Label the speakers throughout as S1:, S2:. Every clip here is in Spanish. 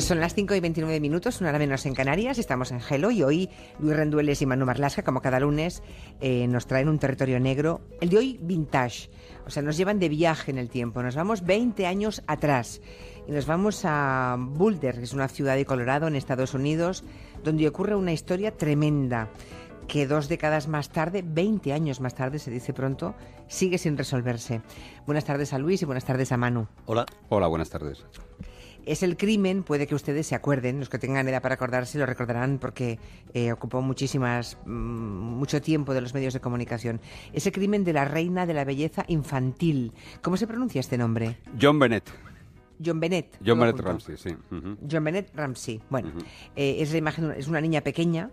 S1: Son las 5:29, una hora menos en Canarias. Estamos en Hello y hoy Luis Rendueles y Manu Marlasca, como cada lunes, nos traen un territorio negro. El de hoy, vintage. O sea, nos llevan de viaje en el tiempo. Nos vamos 20 años atrás. Y nos vamos a Boulder, que es una ciudad de Colorado, en Estados Unidos, donde ocurre una historia tremenda que 2 décadas más tarde, 20 años más tarde, se dice pronto, sigue sin resolverse. Buenas tardes a Luis y buenas tardes a Manu.
S2: Hola. Hola, buenas tardes.
S1: Es el crimen, puede que ustedes se acuerden, los que tengan edad para acordarse lo recordarán porque ocupó mucho tiempo de los medios de comunicación. Es el crimen de la reina de la belleza infantil. ¿Cómo se pronuncia este nombre?
S2: John Bennett.
S1: John Bennett.
S2: John Bennett Ramsey, sí.
S1: John Bennett Ramsey. Bueno, es la imagen, es una niña pequeña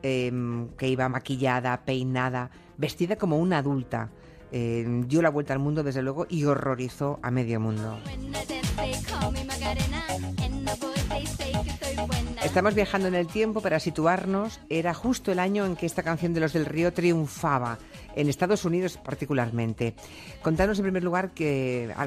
S1: que iba maquillada, peinada, vestida como una adulta. Dio la vuelta al mundo, desde luego, y horrorizó a medio mundo. Estamos viajando en el tiempo para situarnos. Era justo el año en que esta canción de Los del Río triunfaba, en Estados Unidos particularmente. Contanos en primer lugar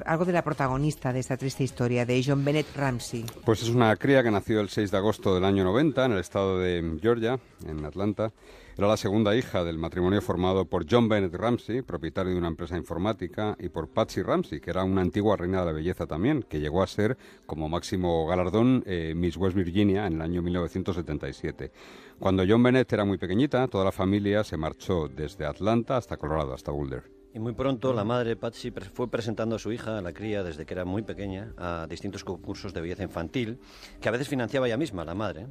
S1: algo de la protagonista de esta triste historia, de John Bennett Ramsey.
S2: Pues es una cría que nació el 6 de agosto del año 90 en el estado de Georgia, en Atlanta. Era la segunda hija del matrimonio formado por John Bennett Ramsey, propietario de una empresa informática, y por Patsy Ramsey, que era una antigua reina de la belleza también, que llegó a ser, como máximo galardón, Miss West Virginia en el año 1977. Cuando John Bennett era muy pequeñita, toda la familia se marchó desde Atlanta hasta Colorado, hasta Boulder.
S3: Y muy pronto la madre, Patsy, fue presentando a su hija, a la cría, desde que era muy pequeña, a distintos concursos de belleza infantil, que a veces financiaba ella misma, la madre.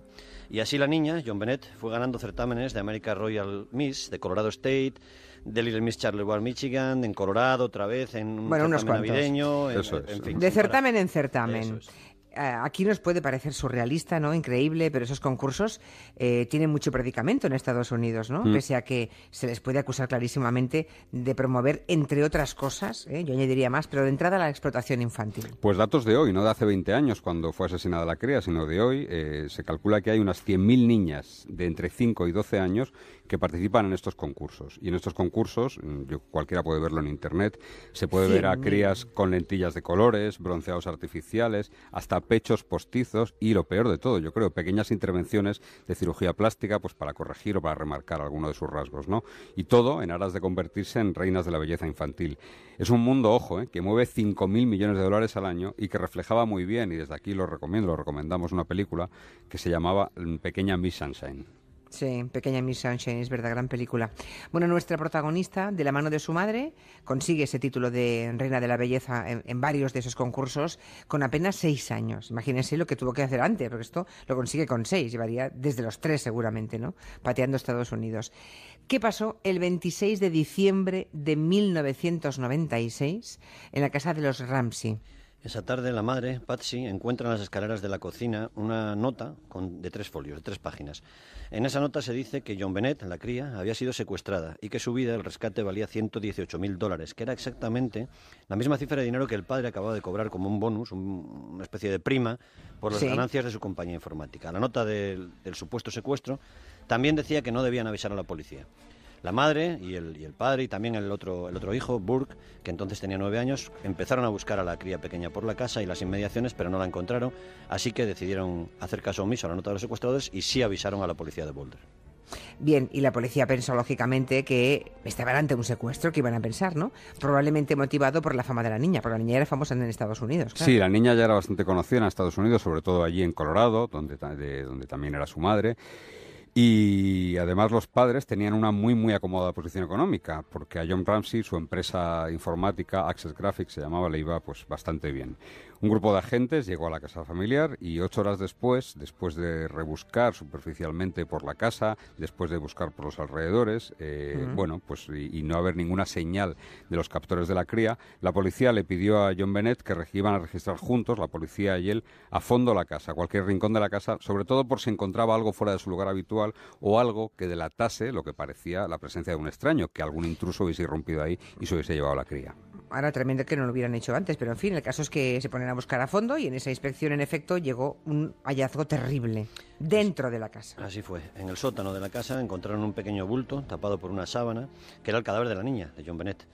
S3: Y así la niña, John Bennett, fue ganando certámenes de American Royal Miss, de Colorado State, de Little Miss Charlevoix, Michigan, en Colorado otra vez, en un certamen navideño, en fin.
S1: De certamen en certamen. Eso es. Aquí nos puede parecer surrealista, ¿no? Increíble, pero esos concursos tienen mucho predicamento en Estados Unidos, ¿no? Pese a que se les puede acusar clarísimamente de promover, entre otras cosas, yo añadiría más, pero de entrada la explotación infantil.
S2: Pues datos de hoy, no de hace 20 años cuando fue asesinada la cría, sino de hoy. Se calcula que hay unas 100.000 niñas de entre 5 y 12 años que participan en estos concursos. Y en estos concursos, cualquiera puede verlo en Internet, se puede ver a crías con lentillas de colores, bronceados artificiales, hasta pechos postizos y, lo peor de todo, yo creo, pequeñas intervenciones de cirugía plástica pues para corregir o para remarcar alguno de sus rasgos, ¿no? Y todo en aras de convertirse en reinas de la belleza infantil. Es un mundo, ojo, que mueve 5.000 millones de dólares al año y que reflejaba muy bien, y desde aquí lo recomendamos, una película que se llamaba Pequeña Miss Sunshine.
S1: Sí, Pequeña Miss Sunshine, es verdad, gran película. Bueno, nuestra protagonista, de la mano de su madre, consigue ese título de reina de la belleza en varios de esos concursos con apenas 6 años. Imagínense lo que tuvo que hacer antes, porque esto lo consigue con 6, llevaría desde los 3 seguramente, ¿no? Pateando Estados Unidos. ¿Qué pasó el 26 de diciembre de 1996 en la casa de los Ramsey?
S3: Esa tarde la madre, Patsy, encuentra en las escaleras de la cocina una nota de 3 folios, de 3 páginas. En esa nota se dice que John Bennett, la cría, había sido secuestrada y que su vida, el rescate, valía $118.000, que era exactamente la misma cifra de dinero que el padre acababa de cobrar como un bonus, una especie de prima, por las ganancias de su compañía informática. La nota del supuesto secuestro también decía que no debían avisar a la policía. La madre y el padre y también el otro hijo, Burke, que entonces tenía 9 años, empezaron a buscar a la cría pequeña por la casa y las inmediaciones, pero no la encontraron, así que decidieron hacer caso omiso a la nota de los secuestradores y sí avisaron a la policía de Boulder.
S1: Bien, y la policía pensó lógicamente que estaban ante un secuestro, que iban a pensar, ¿no? Probablemente motivado por la fama de la niña, porque la niña era famosa en Estados Unidos. Claro.
S2: Sí, la niña ya era bastante conocida en Estados Unidos, sobre todo allí en Colorado, donde también era su madre. Y además los padres tenían una muy acomodada posición económica, porque a John Ramsey, su empresa informática, Access Graphics se llamaba, le iba pues bastante bien. Un grupo de agentes llegó a la casa familiar y 8 horas después de rebuscar superficialmente por la casa, después de buscar por los alrededores, y no haber ninguna señal de los captores de la cría, la policía le pidió a John Bennett que iban a registrar juntos, la policía y él, a fondo la casa, cualquier rincón de la casa, sobre todo por si encontraba algo fuera de su lugar habitual o algo que delatase lo que parecía la presencia de un extraño, que algún intruso hubiese irrumpido ahí y se hubiese llevado a la cría.
S1: Ahora, tremendo que no lo hubieran hecho antes, pero en fin, el caso es que se ponen a buscar a fondo y en esa inspección, en efecto, llegó un hallazgo terrible dentro de la casa.
S3: Así fue. En el sótano de la casa encontraron un pequeño bulto tapado por una sábana, que era el cadáver de la niña, de John Bennett.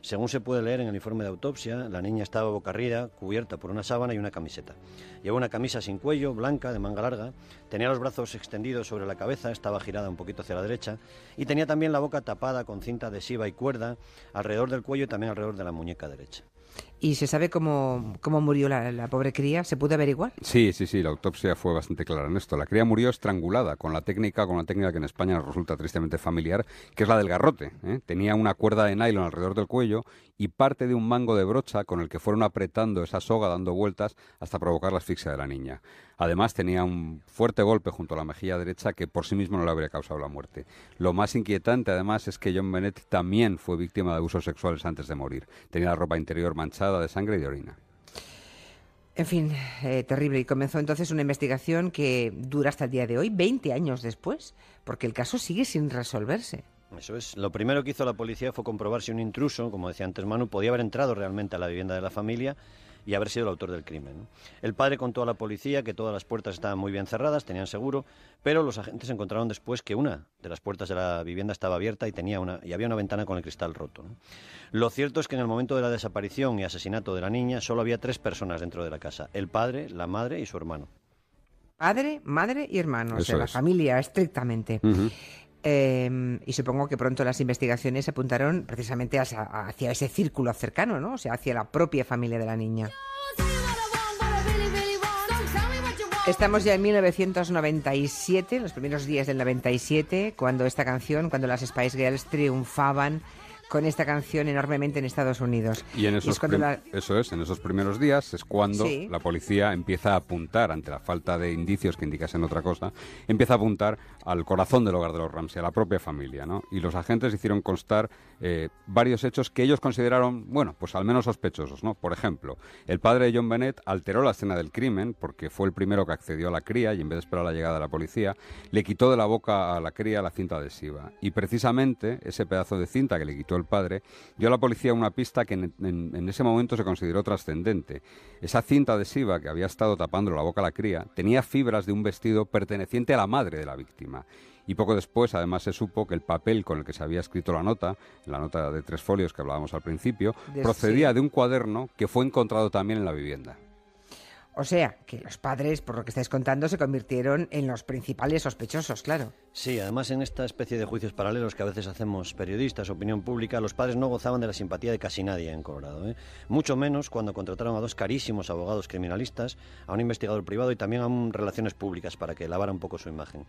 S3: Según se puede leer en el informe de autopsia, la niña estaba boca arriba, cubierta por una sábana y una camiseta. Llevaba una camisa sin cuello, blanca, de manga larga, tenía los brazos extendidos sobre la cabeza, estaba girada un poquito hacia la derecha y tenía también la boca tapada con cinta adhesiva y cuerda alrededor del cuello y también alrededor de la muñeca derecha.
S1: ¿Y se sabe cómo murió la pobre cría? ¿Se pudo averiguar?
S2: Sí, la autopsia fue bastante clara en esto. La cría murió estrangulada con una técnica que en España nos resulta tristemente familiar, que es la del garrote, ¿eh? Tenía una cuerda de nylon alrededor del cuello y parte de un mango de brocha con el que fueron apretando esa soga dando vueltas hasta provocar la asfixia de la niña. Además, tenía un fuerte golpe junto a la mejilla derecha que por sí mismo no le habría causado la muerte. Lo más inquietante, además, es que John Bennett también fue víctima de abusos sexuales antes de morir. Tenía la ropa interior manchada de sangre y de orina.
S1: En fin, terrible. Y comenzó entonces una investigación que dura hasta el día de hoy, 20 años después, porque el caso sigue sin resolverse.
S3: Eso es. Lo primero que hizo la policía fue comprobar si un intruso, como decía antes Manu, podía haber entrado realmente a la vivienda de la familia y haber sido el autor del crimen. El padre contó a la policía que todas las puertas estaban muy bien cerradas, tenían seguro, pero los agentes encontraron después que una de las puertas de la vivienda estaba abierta y había una ventana con el cristal roto. Lo cierto es que en el momento de la desaparición y asesinato de la niña solo había 3 personas dentro de la casa: el padre, la madre y su hermano.
S1: Padre, madre y hermano, o sea,
S2: Eso
S1: la
S2: es.
S1: familia estrictamente.
S2: Uh-huh.
S1: Y supongo que pronto las investigaciones se apuntaron precisamente hacia ese círculo cercano, ¿no? O sea, hacia la propia familia de la niña. Estamos ya en 1997, los primeros días del 97, cuando las Spice Girls triunfaban con esta canción enormemente en Estados Unidos.
S2: Y en esos, en esos primeros días es cuando
S1: Sí.
S2: la policía empieza a apuntar, ante la falta de indicios que indicasen otra cosa, empieza a apuntar al corazón del hogar de los Ramsey, a la propia familia, ¿no? Y los agentes hicieron constar varios hechos que ellos consideraron, bueno, pues al menos sospechosos, ¿no? Por ejemplo, el padre de John Bennett alteró la escena del crimen porque fue el primero que accedió a la cría y en vez de esperar la llegada de la policía, le quitó de la boca a la cría la cinta adhesiva. Y precisamente ese pedazo de cinta que le quitó el padre dio a la policía una pista que en ese momento se consideró trascendente. Esa cinta adhesiva que había estado tapando la boca a la cría tenía fibras de un vestido perteneciente a la madre de la víctima. Y poco después, además, se supo que el papel con el que se había escrito la nota de 3 folios que hablábamos al principio, procedía de un cuaderno que fue encontrado también en la vivienda.
S1: O sea, que los padres, por lo que estáis contando, se convirtieron en los principales sospechosos, claro.
S3: Sí, además en esta especie de juicios paralelos que a veces hacemos periodistas, opinión pública, los padres no gozaban de la simpatía de casi nadie en Colorado, ¿eh? Mucho menos cuando contrataron a 2 carísimos abogados criminalistas, a un investigador privado y también a relaciones públicas para que lavara un poco su imagen.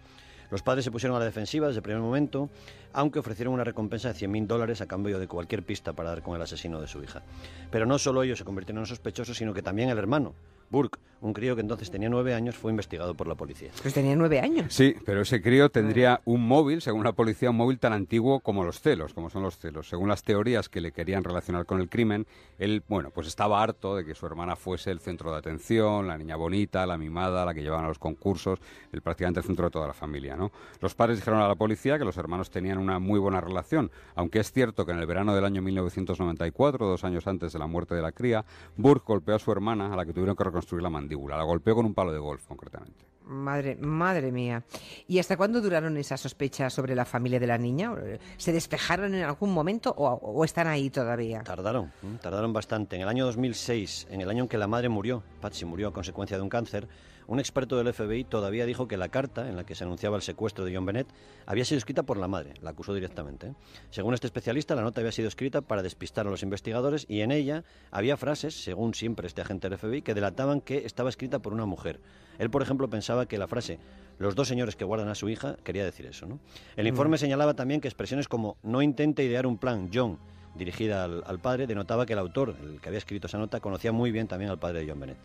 S3: Los padres se pusieron a la defensiva desde el primer momento, aunque ofrecieron una recompensa de $100.000 a cambio de cualquier pista para dar con el asesino de su hija. Pero no solo ellos se convirtieron en sospechosos, sino que también el hermano, Burke, un crío que entonces tenía 9 años, fue investigado por la policía.
S1: Pues tenía 9 años.
S2: Sí, pero ese crío tendría un móvil, según la policía, un móvil tan antiguo como son los celos. Según las teorías que le querían relacionar con el crimen, él, bueno, pues estaba harto de que su hermana fuese el centro de atención, la niña bonita, la mimada, la que llevaban a los concursos, prácticamente el centro de toda la familia, ¿no? Los padres dijeron a la policía que los hermanos tenían una muy buena relación, aunque es cierto que en el verano del año 1994, 2 años antes de la muerte de la cría, Burke golpeó a su hermana, a la que tuvieron que reconstruir la mandíbula. La golpeó con un palo de golf, concretamente.
S1: Madre mía. ¿Y hasta cuándo duraron esas sospechas sobre la familia de la niña? ¿Se despejaron en algún momento o están ahí todavía?
S3: Tardaron bastante. En el año 2006, en el año en que la madre murió, Patsy murió a consecuencia de un cáncer, un experto del FBI todavía dijo que la carta en la que se anunciaba el secuestro de John Bennett había sido escrita por la madre, la acusó directamente. Según este especialista, la nota había sido escrita para despistar a los investigadores y en ella había frases, según siempre este agente del FBI, que delataban que estaba escrita por una mujer. Él, por ejemplo, pensaba que la frase "los 2 señores que guardan a su hija" quería decir eso, ¿no? El informe señalaba también que expresiones como "no intente idear un plan, John", dirigida al padre, denotaba que el autor, el que había escrito esa nota, conocía muy bien también al padre de John Bennett.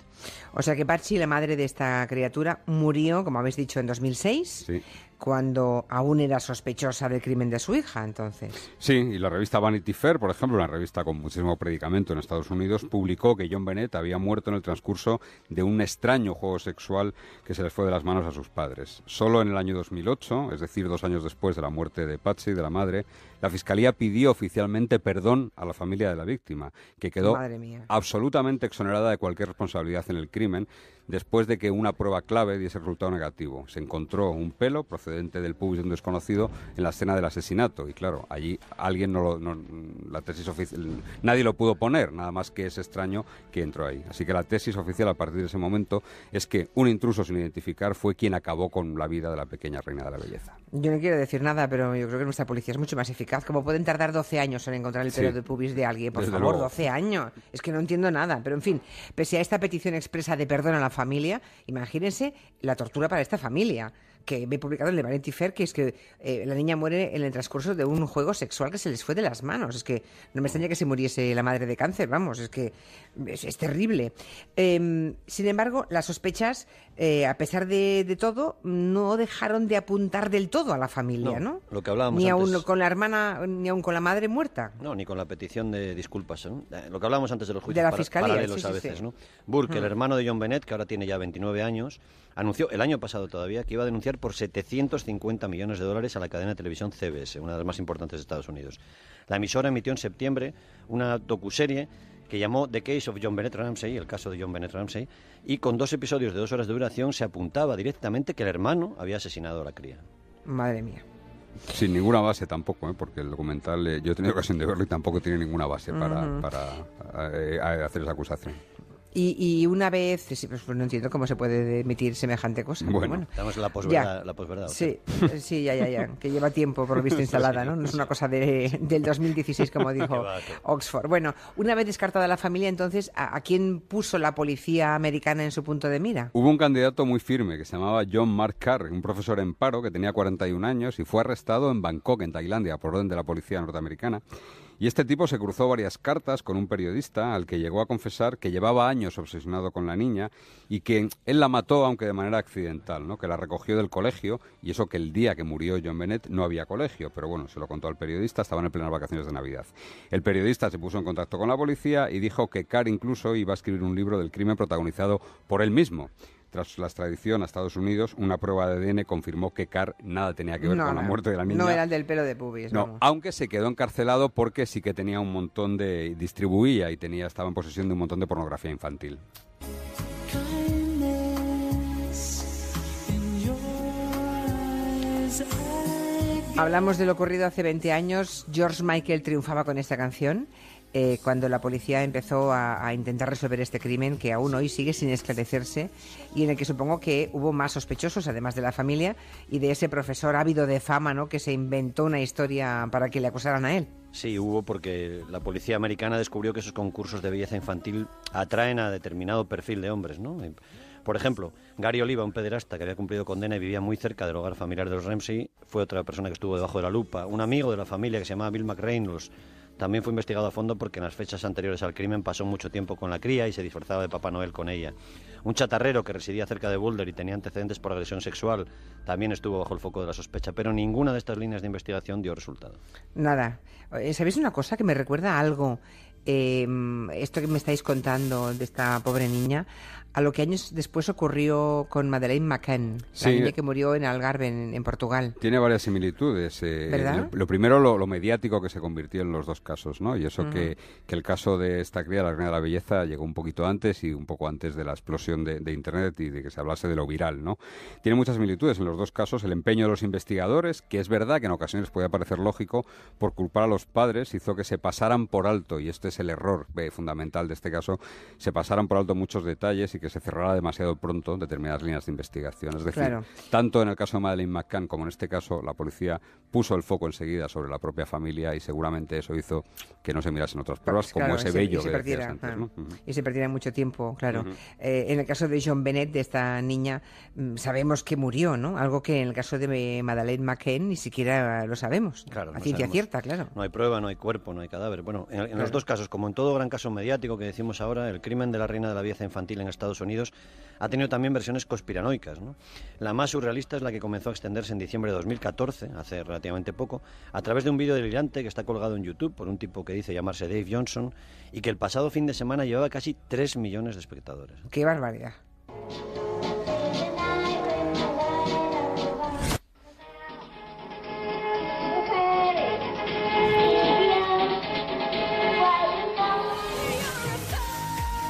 S1: O sea que Patsy, la madre de esta criatura, murió, como habéis dicho, en 2006,
S2: Sí.
S1: cuando aún era sospechosa del crimen de su hija, entonces.
S2: Sí, y la revista Vanity Fair, por ejemplo, una revista con muchísimo predicamento en Estados Unidos, publicó que John Bennett había muerto en el transcurso de un extraño juego sexual que se les fue de las manos a sus padres. Solo en el año 2008, es decir, 2 años después de la muerte de Patsy, de la madre, la Fiscalía pidió oficialmente perdón a la familia de la víctima, que quedó absolutamente exonerada de cualquier responsabilidad en el crimen, después de que una prueba clave diese resultado negativo. Se encontró un pelo procedente procedente del pubis de un desconocido en la escena del asesinato. Y claro, allí alguien la tesis oficial, nadie lo pudo poner, nada más que ese extraño que entró ahí. Así que la tesis oficial a partir de ese momento es que un intruso sin identificar fue quien acabó con la vida de la pequeña reina de la belleza.
S1: Yo no quiero decir nada, pero yo creo que nuestra policía es mucho más eficaz. ¿Cómo pueden tardar 12 años en encontrar el pelo de pubis de alguien? Por
S2: Desde
S1: favor,
S2: luego.
S1: 12 años. Es que no entiendo nada. Pero, en fin, pese a esta petición expresa de perdón a la familia, imagínense la tortura para esta familia, que he publicado en Le Vanity Fair, que es que la niña muere en el transcurso de un juego sexual que se les fue de las manos. Es que no me extraña que se muriese la madre de cáncer, vamos, es que es terrible. Sin embargo, las sospechas, a pesar de todo, no dejaron de apuntar del todo a la familia, ¿no?
S3: Lo que hablábamos
S1: ni
S3: antes.
S1: aún con la hermana, ni aún con la madre muerta.
S3: No, ni con la petición de disculpas, ¿no? Lo que hablábamos antes de los juicios
S1: De la fiscalía,
S3: paralelos
S1: sí,
S3: a
S1: sí,
S3: veces,
S1: sí.
S3: ¿no? Burke, el hermano de John Bennett, que ahora tiene ya 29 años, anunció el año pasado todavía que iba a denunciar por $750 millones a la cadena de televisión CBS, una de las más importantes de Estados Unidos. La emisora emitió en septiembre una docuserie que llamó The Case of John Bennett Ramsey, el caso de John Bennett Ramsey, y con 2 episodios de 2 horas de duración se apuntaba directamente que el hermano había asesinado a la cría.
S1: Madre mía.
S2: Sin ninguna base tampoco, porque el documental, yo he tenido ocasión de verlo y tampoco tiene ninguna base para hacer esa acusación.
S1: Y una vez, sí, pues no entiendo cómo se puede emitir semejante cosa.
S2: Bueno.
S3: Estamos en la
S1: Ya.
S3: posverdad.
S1: Sí, ya, que lleva tiempo por lo visto instalada, ¿no? No es una cosa del 2016 como dijo Oxford. Bueno, una vez descartada la familia, entonces, ¿a quién puso la policía americana en su punto de mira?
S2: Hubo un candidato muy firme que se llamaba John Mark Carr, un profesor en paro que tenía 41 años y fue arrestado en Bangkok, en Tailandia, por orden de la policía norteamericana. Y este tipo se cruzó varias cartas con un periodista al que llegó a confesar que llevaba años obsesionado con la niña y que él la mató, aunque de manera accidental, ¿no? Que la recogió del colegio, y eso que el día que murió John Bennett no había colegio, pero bueno, se lo contó al periodista, estaban en plenas vacaciones de Navidad. El periodista se puso en contacto con la policía y dijo que Carr incluso iba a escribir un libro del crimen protagonizado por él mismo. Tras la extradición a Estados Unidos, una prueba de ADN confirmó que Carr nada tenía que ver con la muerte de la niña.
S1: No era el del pelo de pubis.
S2: No,
S1: vamos.
S2: aunque se quedó encarcelado porque sí que tenía un montón distribuía y estaba en posesión de un montón de pornografía infantil.
S1: Hablamos de lo ocurrido hace 20 años. George Michael triunfaba con esta canción cuando la policía empezó a intentar resolver este crimen que aún hoy sigue sin esclarecerse y en el que supongo que hubo más sospechosos, además de la familia y de ese profesor ávido de fama, ¿no?, que se inventó una historia para que le acusaran a él.
S3: Sí, hubo, porque la policía americana descubrió que esos concursos de belleza infantil atraen a determinado perfil de hombres, ¿no? Por ejemplo, Gary Oliva, un pederasta que había cumplido condena y vivía muy cerca del hogar familiar de los Ramsey, fue otra persona que estuvo debajo de la lupa. Un amigo de la familia que se llamaba Bill McReynolds también fue investigado a fondo porque en las fechas anteriores al crimen pasó mucho tiempo con la cría y se disfrazaba de Papá Noel con ella. Un chatarrero que residía cerca de Boulder y tenía antecedentes por agresión sexual también estuvo bajo el foco de la sospecha, pero ninguna de estas líneas de investigación dio resultado.
S1: Nada. ¿Sabéis una cosa que me recuerda a algo? Esto que me estáis contando de esta pobre niña, a lo que años después ocurrió con Madeleine McCann, la niña que murió en Algarve, en Portugal.
S2: Tiene varias similitudes.
S1: ¿Verdad?
S2: Lo primero, lo mediático que se convirtió en los dos casos, ¿no? Y eso que el caso de esta cría, la reina de la belleza, llegó un poquito antes y un poco antes de la explosión de Internet y de que se hablase de lo viral, ¿no? Tiene muchas similitudes en los dos casos. El empeño de los investigadores, que es verdad que en ocasiones puede parecer lógico, por culpar a los padres, hizo que se pasaran por alto, y este es el error fundamental de este caso, se pasaran por alto muchos detalles y que se cerrara demasiado pronto determinadas líneas de investigación. Es decir, tanto en el caso de Madeleine McCann como en este caso, la policía puso el foco enseguida sobre la propia familia y seguramente eso hizo que no se mirasen otras pruebas, como ese vello que decías antes, ¿no?
S1: Y se perdiera mucho tiempo, claro. En el caso de John Bennett, de esta niña, sabemos que murió, ¿no? Algo que en el caso de Madeleine McCann ni siquiera lo sabemos.
S3: Claro,
S1: a ciencia cierta, claro.
S3: No hay prueba, no hay cuerpo, no hay cadáver. Bueno, en los dos casos, como en todo gran caso mediático que decimos ahora, el crimen de la reina de la belleza infantil en Estados Unidos ha tenido también versiones conspiranoicas, ¿no? La más surrealista es la que comenzó a extenderse en diciembre de 2014, hace relativamente poco, a través de un vídeo delirante que está colgado en YouTube por un tipo que dice llamarse Dave Johnson y que el pasado fin de semana llevaba casi 3 millones de espectadores.
S1: ¡Qué barbaridad!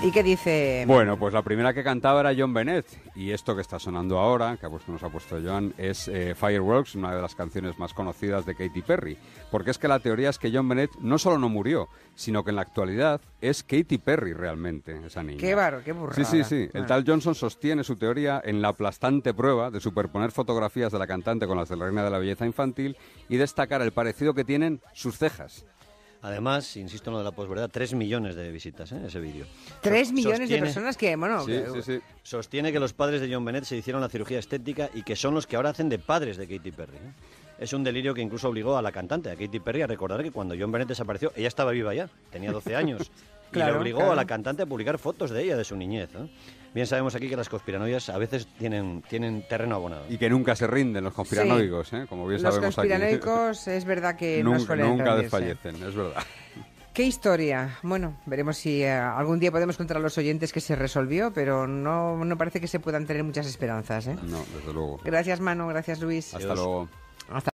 S1: ¿Y qué dice?
S2: Bueno, pues la primera que cantaba era John Bennett, y esto que está sonando ahora, que nos ha puesto Joan, es Fireworks, una de las canciones más conocidas de Katy Perry, porque es que la teoría es que John Bennett no solo no murió, sino que en la actualidad es Katy Perry realmente, esa niña.
S1: Qué burrada.
S2: Sí. El tal Johnson sostiene su teoría en la aplastante prueba de superponer fotografías de la cantante con las de la reina de la belleza infantil y destacar el parecido que tienen sus cejas.
S3: Además, insisto en lo de la posverdad, 3 millones de visitas, ese vídeo.
S1: 3 millones de personas que, bueno...
S2: Sí.
S3: Sostiene que los padres de John Bennett se hicieron la cirugía estética y que son los que ahora hacen de padres de Katy Perry. Es un delirio que incluso obligó a la cantante, a Katy Perry, a recordar que cuando John Bennett desapareció, ella estaba viva ya, tenía 12 años. Y le obligó a la cantante a publicar fotos de ella, de su niñez. Bien sabemos aquí que las conspiranoias a veces tienen terreno abonado.
S2: Y que nunca se rinden los conspiranoicos, como bien sabemos aquí.
S1: Los conspiranoicos es verdad que no suelen
S2: nunca
S1: rendirse.
S2: desfallecen, es verdad.
S1: ¿Qué historia? Bueno, veremos si algún día podemos contar a los oyentes que se resolvió, pero no parece que se puedan tener muchas esperanzas.
S2: No, desde luego.
S1: Gracias, Manu. Gracias, Luis.
S2: Hasta luego.
S1: Hasta